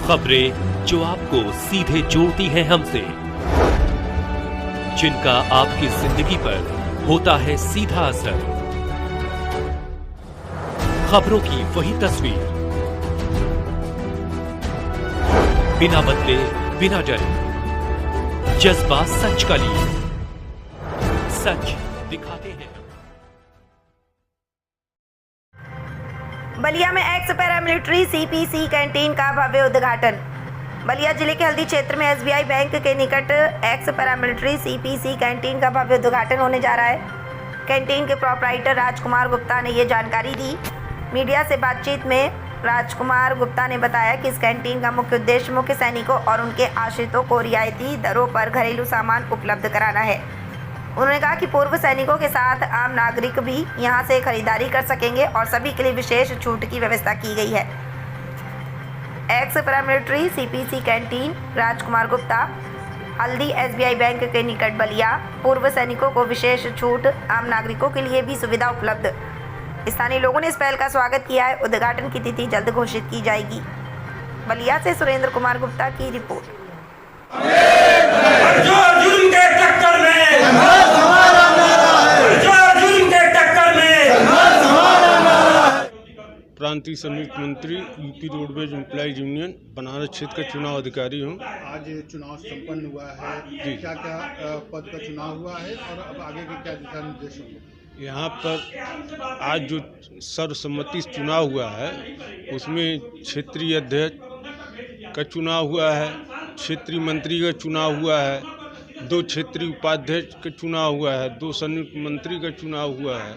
खबरें जो आपको सीधे जोड़ती हैं हमसे, जिनका आपकी जिंदगी पर होता है सीधा असर। खबरों की वही तस्वीर, बिना बदले बिना डरे, जज्बा सच का लिए, सच दिखाते हैं। बलिया में एक्स पैरामिलिट्री सीपीसी कैंटीन का भव्य उद्घाटन। बलिया जिले के हल्दी क्षेत्र में एसबीआई बैंक के निकट एक्स पैरामिलिट्री सीपीसी कैंटीन का भव्य उद्घाटन होने जा रहा है। कैंटीन के प्रोपराइटर राजकुमार गुप्ता ने ये जानकारी दी। मीडिया से बातचीत में राजकुमार गुप्ता ने बताया कि इस कैंटीन का मुख्य उद्देश्य मुख्य सैनिकों और उनके आश्रितों को रियायती दरों पर घरेलू सामान उपलब्ध कराना है। उन्होंने कहा कि पूर्व सैनिकों के साथ आम नागरिक भी यहां से खरीदारी कर सकेंगे और सभी के लिए विशेष छूट की व्यवस्था की गई है। X paramilitary CPC canteen Rajkumar Gupta, हल्दी एसबीआई बैंक के निकट बलिया। पूर्व सैनिकों को विशेष छूट, आम नागरिकों के लिए भी सुविधा उपलब्ध। स्थानीय लोगों ने इस पहल का स्वागत किया है। उद्घाटन की तिथि जल्द घोषित की जाएगी। बलिया से सुरेंद्र कुमार गुप्ता की रिपोर्ट। प्रांतीय समिति मंत्री UP roadways employees union Banaras क्षेत्र का चुनाव अधिकारी हूँ। आज चुनाव संपन्न हुआ है जी। क्या क्या पद का चुनाव हुआ है और अब आगे के क्या दिशा निर्देश होंगे? यहाँ पर आज जो सर्वसम्मति से चुनाव हुआ है उसमें क्षेत्रीय अध्यक्ष का चुनाव हुआ है, क्षेत्रीय मंत्री का चुनाव हुआ है, 2 क्षेत्रीय उपाध्यक्ष का चुनाव हुआ है, 2 संयुक्त मंत्री का चुनाव हुआ है,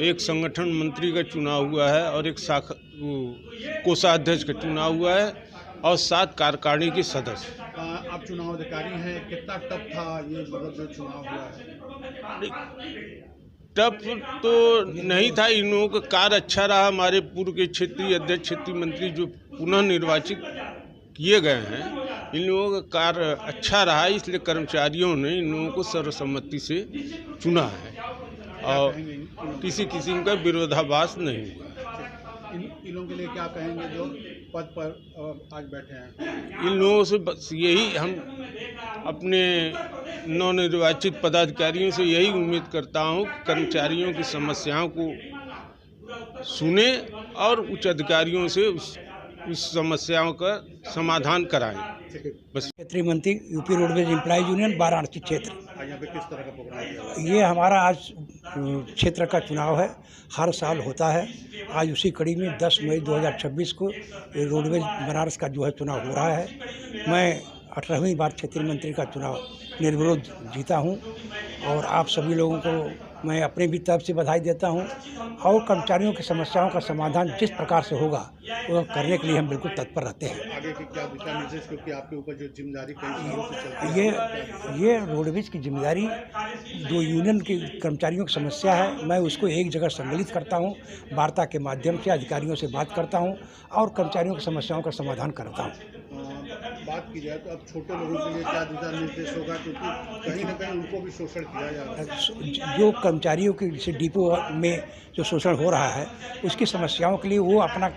1 संगठन मंत्री का चुनाव हुआ है और 1 कोषाध्यक्ष का चुनाव हुआ है और 7 कार्यकारिणी के सदस्य। आप चुनाव अधिकारी हैं, कितना टफ था ये मतलब जो चुनाव हुआ है? टफ तो नहीं था, इन लोगों का कार्य अच्छा रहा। हमारे पूर्व के क्षेत्रीय अध्यक्ष, क्षेत्रीय मंत्री जो पुनः निर्वाचित किए गए हैं, इन लोगों का कार्य अच्छा रहा, इसलिए कर्मचारियों ने इन लोगों को सर्वसम्मति से चुना है और किसी किस्म का विरोधाभास नहीं हुआ। इन लोगों के लिए क्या कहेंगे जो पद पर आज बैठे हैं? इन लोगों से बस यही, हम अपने नवनिर्वाचित पदाधिकारियों से यही उम्मीद करता हूँ, कर्मचारियों की समस्याओं को सुने और उच्च अधिकारियों से उस समस्याओं का समाधान कराएं। बस। क्षेत्रीय मंत्री UP roadways employees union Varanasi क्षेत्र। यहाँ पे किस तरह का प्रोग्राम किया? ये हमारा आज क्षेत्र का चुनाव है, हर साल होता है। आज उसी कड़ी में 10 मई 2026 को रोडवेज बनारस का जो है चुनाव हो रहा है। मैं 18वीं बार क्षेत्रीय मंत्री का चुनाव निर्विरोध जीता हूँ और आप सभी लोगों को मैं अपने भी तरफ से बधाई देता हूँ और कर्मचारियों की समस्याओं का समाधान जिस प्रकार से होगा वो करने के लिए हम बिल्कुल तत्पर रहते हैं। आगे की क्या दिशा निर्देश, क्योंकि आपके ऊपर जो जिम्मेदारी कई सालों से चलती है? ये रोडवेज की जिम्मेदारी, जो यूनियन के कर्मचारियों की समस्या है, मैं उसको एक जगह सम्मिलित करता हूँ, वार्ता के माध्यम से अधिकारियों से बात करता हूँ और कर्मचारियों की समस्याओं का समाधान करता हूँ। बात की जाए तो अब छोटे लोगों के लिए क्या दिशा निर्देश होगा, क्योंकि कहीं ना कहीं उनको भी शोषण किया जा रहा है? जो कर्मचारियों के जैसे डिपो में जो शोषण हो रहा है उसकी समस्याओं के लिए वो अपना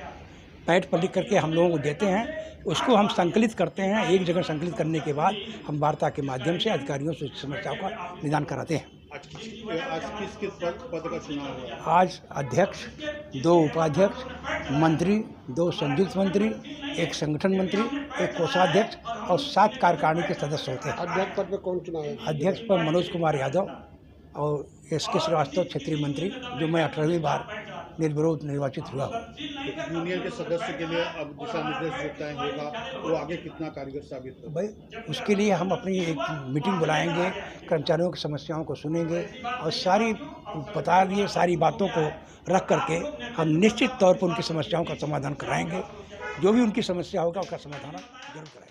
पैड पर लिख करके हम लोगों को देते हैं, उसको हम संकलित करते हैं। एक जगह संकलित करने के बाद हम वार्ता के माध्यम से अधिकारियों से समस्याओं का निदान कराते हैं। आज किस पद का चुनाव हुआ? आज अध्यक्ष, 2 उपाध्यक्ष, मंत्री, 2 संयुक्त मंत्री, 1 संगठन मंत्री, 1 कोषाध्यक्ष और 7 कार्यकारिणी के सदस्य होते हैं। अध्यक्ष पद पर कौन चुनाव है? अध्यक्ष पर मनोज कुमार यादव और SK श्रीवास्तव क्षेत्रीय मंत्री, जो मैं 18वीं बार निर्विरोध निर्वाचित हुआ हूँ। यूनियन के सदस्य के लिए अब दिशा निर्देश जो तय होगा वो आगे कितना कारगर साबित होगा? भाई उसके लिए हम अपनी एक मीटिंग बुलाएंगे, कर्मचारियों की समस्याओं को सुनेंगे और सारी बता दिए सारी बातों को रख करके हम निश्चित तौर पर उनकी समस्याओं का समाधान कराएंगे। जो भी उनकी समस्या होगा उसका समाधान जरूर कराएंगे।